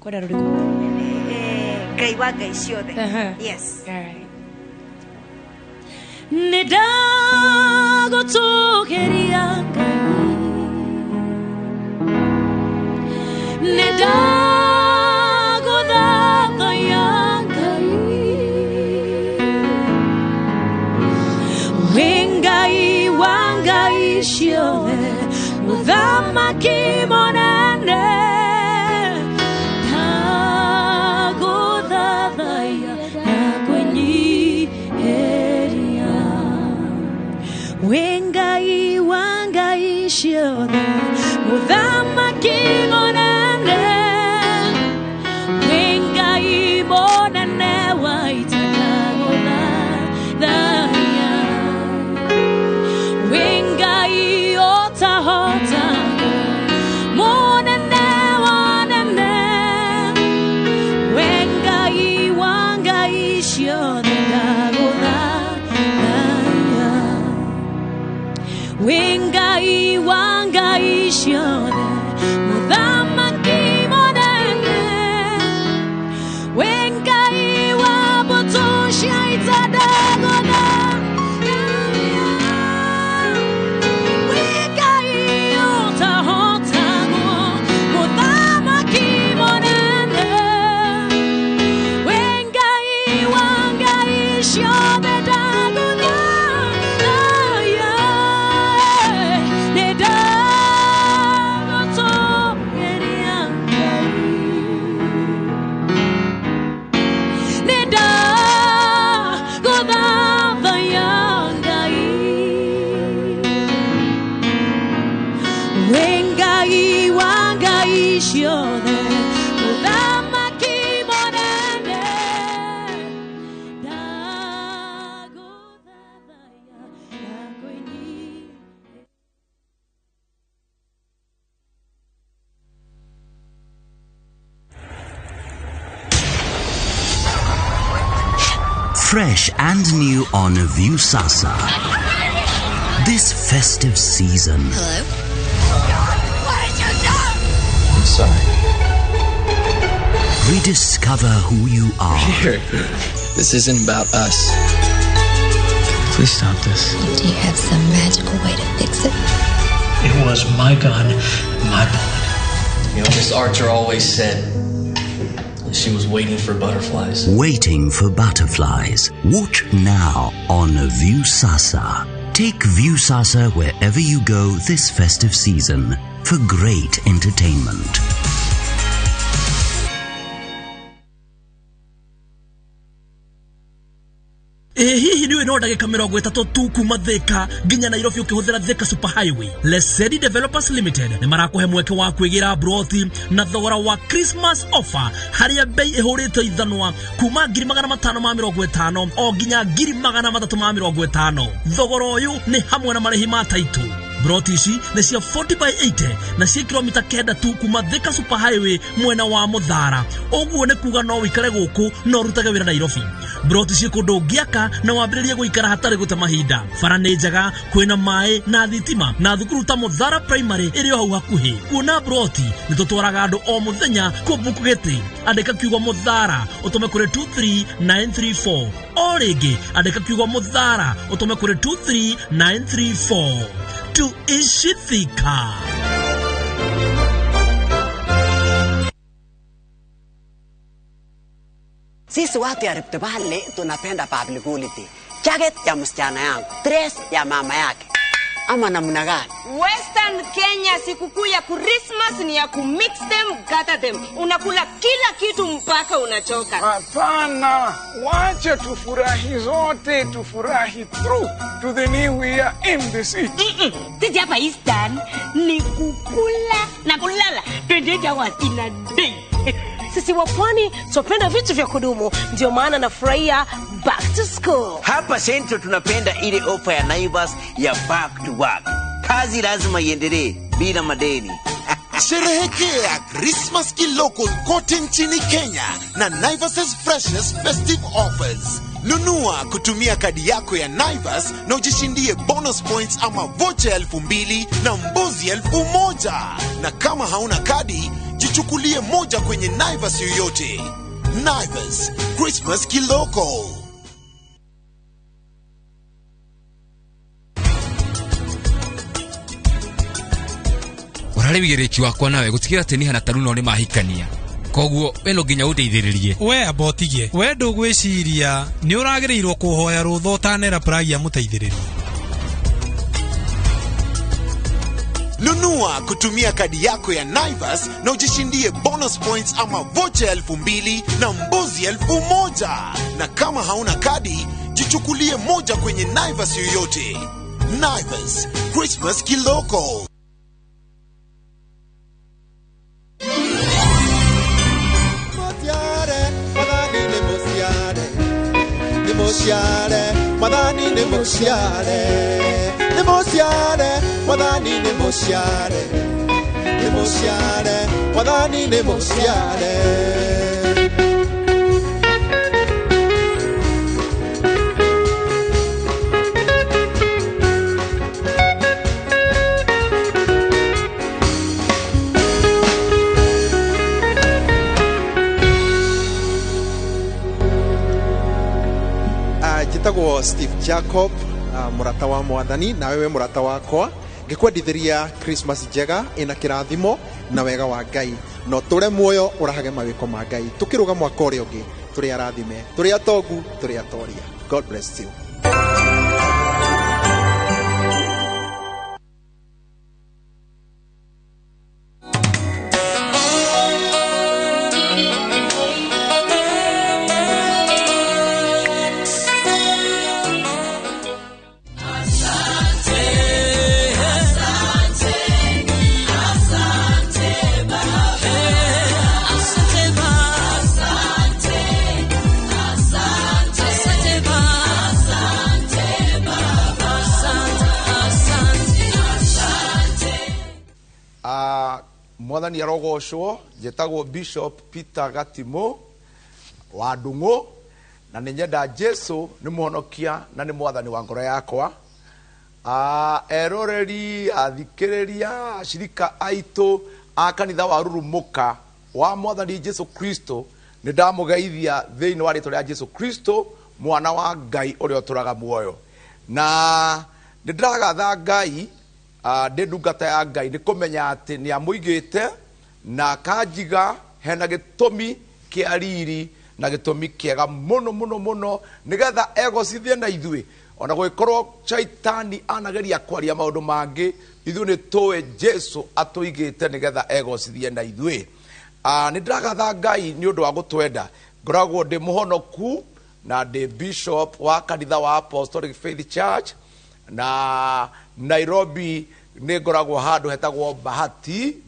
Kwenda ruriku. Kaiwaga isiothe. Yes. All right. Nedago tokeria Ngai. Nedago thaya Ngai. Wengai wangai shiothe muthamaki monene. Dago thaya na kwenye heria. Wengai wangai shiothe muthamaki monene. Wengai monene waitakago thaya. Wengai otahota monene wanene. Wengai wangai shiothe dago thaya. Wengai wangai shiothe muthamaki monene. Wengai wabotosha itadago thaya. Wengai otahota muthamaki monene. Wengai wangai shiothe dago thaya. Nedago tokeria Ngai. Nedago thaya Ngai. Wengai wangai shiothe muthamaki monene. Dago thaya na kwenye. Fresh and new on Viusasa. This festive season. Hello? I'm sorry. Rediscover who you are. Here. This isn't about us. Please stop this. Do you have some magical way to fix it? It was my gun, my bullet. You know, Miss Archer always said she was waiting for butterflies. Waiting for butterflies. Watch now on Viusasa. Take Viusasa wherever you go this festive season for great entertainment. Hihi niwe no ndagika 30 tu kuma Thika nginya Nairobi ukihuthira Thika Super Highway. Lesedi Developers Limited ni marakuhe mweke wa kwigira broti na thogora wa Christmas offer haria bei ihurite ithanwa kuma 550 o nginya 350. Thogora uyu ni hamwe na marehi ma taitu. Broti ici ni cia 40/80 na cia kilomita 9 tu kuma Thika Super Highway mwena wa Muthara. Oguo ni kuga no wikare guku no rutage wira Nairobi. Broti ici kundu ngiaka na wambiririe guikara hatari gute mahinda. Bara ni njega, kwina mai na thitima na thukuru ta Muthara Primary iri hau hakuhi. Kuona broti ni tutwaraga andu o muthenya ku Bukugeti. Andika kiugo Muthara utume kuri 23934. O ringi andika kiugo Muthara utume kuri 23934. Tuishi Thika. Sisi watu ya Rift Valley tunapenda public holiday. Jacket ya msichana yangu, dress ya mama yake. Ama namna gani? Western Kenya sikukuu ya Christmas ni ya kumix them, gather them. Unakula kila kitu mpaka unachoka. Hapana, wacha tufurahi zote, tufurahi through to the new year in the city. Sisi hapa Eastern ni kukula na kulala 28 hours in a day. Sisi wa pwani tupenda vitu vya kudumu, ndio maana nafurahia back to school. Hapa Central tunapenda ile ofa ya Naivas ya back to work. Kazi lazima iendelee bila madeni. Sherehekea Christmas kiloko kote nchini Kenya na Naivas' freshest festive offers. Nunua kutumia kadi yako ya Naivas na ujishindie bonus points ama vocha 2,000 na mbuzi 1,000. Na kama hauna kadi, jichukulie moja kwenye Naivas yoyote. Naivas, Christmas kiloko. Warare wigiriki wakwa nawe gutikira teni hana taruno ni mahikania. Koguo we no nginya undeithiririe. We abotigie. We ndugwiciria ni uragirirwo kuhoya rutho tanera pragia muteithiririe. Nunua kutumia kadi yako ya Naivas na ujishindie bonus points ama vocha 2,000 na mbuzi 1,000. Na kama hauna kadi, jichukulie moja kwenye Naivas yoyote. Naivas, Christmas kiloko. Madani ne mosiare, madani ne mosiare, madani ne mosiare. Jitagwo Steve Jacob, murata wa mwathani na wewe murata wakwa, ngikwendithiria Christmas njega ina kirathimo na wega wa Ngai, no tule muoyo urahage mawiko ma Ngai, tukiruga mwaka uria ungi turi arathime, turi atongu, turi atoria. God bless you. Mwathani arogocwo. Jetagwo Bishop Peter Gatimo wa Ndungu, na ninyenda Jesu ni muhonokia na ni mwathani wa ngoro yakwa. Eroreri, athikiriria, ashirika aitu a kanitha wa Rurumuka wa mwathani Jesu Kristo, ni ndamugeithia thiini wa ritwa ria Jesu Kristo, mwana wa Ngai uria uturaga muoyo. Na ndiragatha Ngai ndi ndungata ya Ngai ni kumenya ati ni amuigite na kanjiga hena gitumi kia riri na gitumi kiega muno muno muno nigetha egocithie na ithui ona gwikorwo shaitani anageria kwaria maundu mangi ithui ni tuwe Jesu atuigite nigetha egocithie na ithui. Ni ndagatha Ngai ni undu wa gutwenda. Ngoragwo ndi muhonoku na ndi bishop wa kanitha wa Apostolic Faith Church na Nairobi. Ni ngoragwo handu hetagwo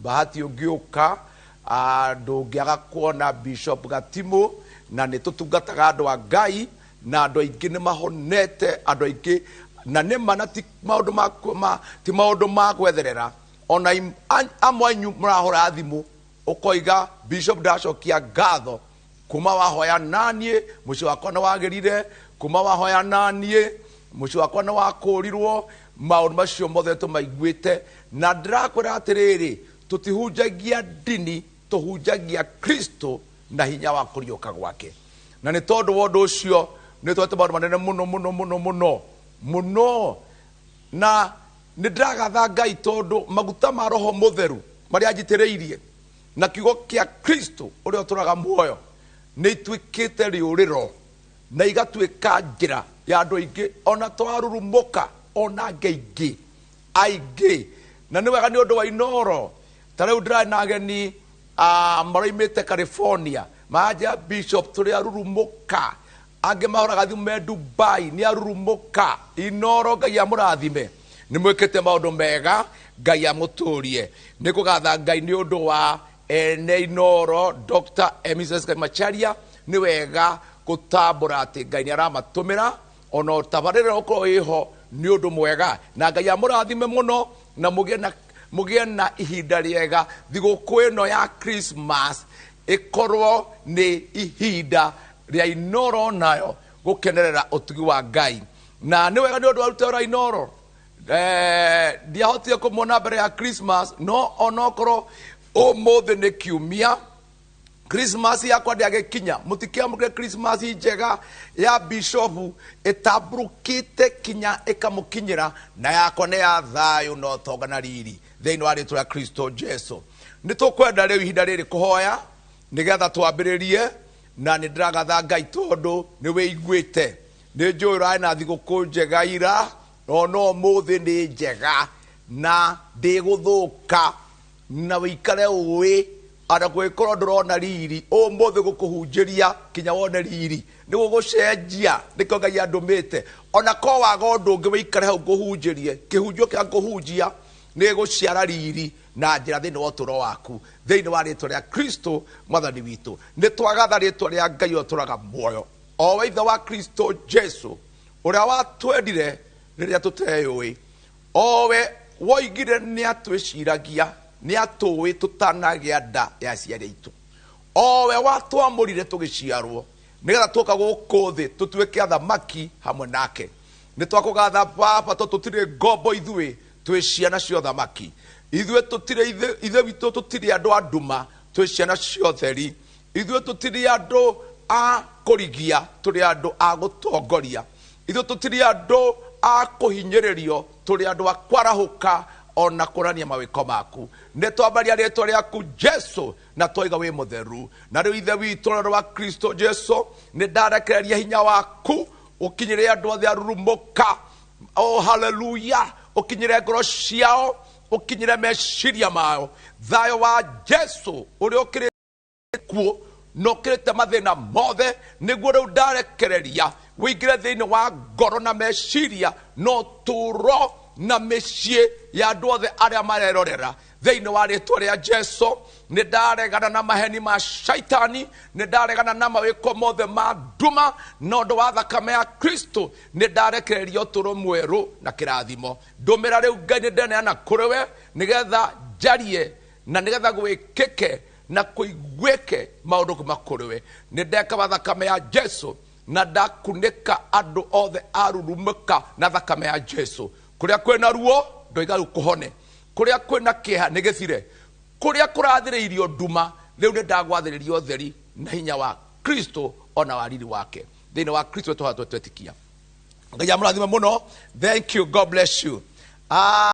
Bahati ungiuka ndungiaga kuona Bishop Gatimo, na ni tutungataga andu a Ngai na andu aingi ni mahonete, andu aingi na ni mana ti maundu ma gwetherera. Ona amwe anyu murahora thimu ukoiga Bishop ndacokia ngatho kuma wahoya nanie muci wakwa na wagirire, kuma wahoya nanie muci wakwa na wakurirwo. Maundu macio mothe tumaiguite, na ndirakwira atiriri tutihunjagia dini, tuhunjagia Kristo na hinya wa kuriuka gwake. Na ni tondu wa undu ucio ni twete maundu manene muno muno muno muno muno. Na ni ndagatha Ngai tondu maguta ma Roho Mutheru maria njitiriirie na kiugo kia Kristo uria uturaga muoyo ni itwikite riuriro na igatuika njira ya andu aingi ona twarurumuka ona ngeigi aigi. Na ni wega ni undu wa inoro tariu ndira na ageni maraimite California maja Bishop turi arurumuka, ange mahoraga thimu Dubai ni arurumuka. Inoro Ngai amurathime, ni mwikite maundu mega, Ngai amuturie. Ni kugatha Ngai ni undu wa ene Inoro Dr. Mrs. Macharia. Ni wega gutambura ati Ngai ni aramatumira ona tabarira uko iho ni undu mwega, na Ngai amurathime muno na mugie na ihinda riega. Thiguku ino ya Christmas ikorwo ni ihinda ria Inoro nayo gukenerera utugi wa Ngai. Na ni wega ni undu arute ora Inoro ndiahotire kumona mbere ya Christmas, no onokorwo Ũmũthĩ nĩ kiumia Christmas yakwa ndĩagĩkinya mũtikiamũkĩre Christmas njega ya bishopu ĩtambũrũkĩte kinya ĩkamũkinyĩra na yakwa nĩ ya thayũ na ũtonga na riri thĩinĩ wa rĩĩtwa rĩa Kristo Jesu. Nĩ tũkwenda rĩu ihinda rĩrĩ kũhoya nĩgetha twambĩrĩrie na nĩ ndĩragatha Ngai tondũ nĩ wĩiguĩte. Nĩ njũĩ ũrarĩ na thigũkũ njega ira no ũmũthĩ nĩ njega na ndĩgũthũka na wĩikare ũĩ ana gwĩkorwo ndũrona riri ũmũthĩ gũkũhunjĩria kinya wone riri nĩ gũgũcenjia nĩkĩo Ngai andũmĩte. Ona ko waga ũndũ ũngĩ wĩikare hau ngũhunjĩrie kĩhunjio kĩa ngũhunjia nĩ gũciara riri na njĩra thĩinĩ wa ũtũũro waku thĩinĩ wa rĩĩtwa rĩa Kristo mwathani witũ. Nĩ twagatha rĩĩtwa rĩa Ngai ũtũũraga muoyo o we ithe wa Kristo Jesu ũrĩa watwendire rĩrĩa tũteyũĩ, o we woigire nĩ atwĩciragia nĩ atũĩ tũtanagĩa nda ya aciari aitũ, o we watwamũrire tũgĩciarwo nĩgetha tũka gũkũ thĩ tũtuĩke athamaki hamwe nake. Nĩ twakũgatha Baba tondũ tũtirĩ ngombo ithuĩ twĩ ciana cia ũthamaki, ithuĩ tũtirĩ ithe witũ tũtirĩ andũ a nduma twĩ ciana cia ũtheri, ithuĩ tũtirĩ andũ a kũrigia tũrĩ andũ a gũtongoria, ithuĩ tũtirĩ andũ a kũhinyĩrĩrio tũrĩ andũ a kwarahũka ona kũrania mawĩko maku. Nĩ twambaria rĩĩtwa rĩaku Jesu na twoiga wĩ mũtheru na rĩu ithe witũ rĩĩtwa wa Kristo Jesu nĩ ndarekereria hinya waku ũkinyĩre andũ othe arurumũka. Oh haleluya, ũkinyĩre ngoro ciao, ũkinyĩre meciria mao. Thayũ wa Jesu ũrĩa ũkĩrĩte kuo na ũkĩrĩte mathĩna mothe nĩguo rĩu ndarekereria wĩingĩre thĩinĩ wa ngoro na meciria na ũtũũro na mĩciĩ ya andũ othe arĩa marerorera thĩinĩ wa rĩĩtwa rĩa Jesu. Nĩ ndaregana na maheni ma shaitani, nĩ ndaregana na mawĩko mothe ma nduma na ũndũ wa thakame ya Kristo nĩ ndarekereria ũtũũro mwerũ na kĩrathimo. Ndũmĩra rĩu Ngai nĩ ndeneana kũrĩ we nĩgetha njarie na nĩgetha gwĩkĩke na kũiguĩke maũndũ kuma kũrĩ we. Nĩ ndekaba thakame ya Jesu na ndakunĩka andũ othe arurumũka na thakame ya Jesu. Kũrĩa kwĩna ruo ndoiga rĩu kũhone, kũrĩa kwĩna kĩeha nĩ gĩthire, kũrĩa kũrathĩrĩirio nduma rĩu nĩ ndagwathĩrĩria ũtheri na hinya wa Kristo ona wa riri wake thĩinĩ wa Kristo tũhatwo twetikia. Ngai amũrathime mũno. Thank you, God bless you.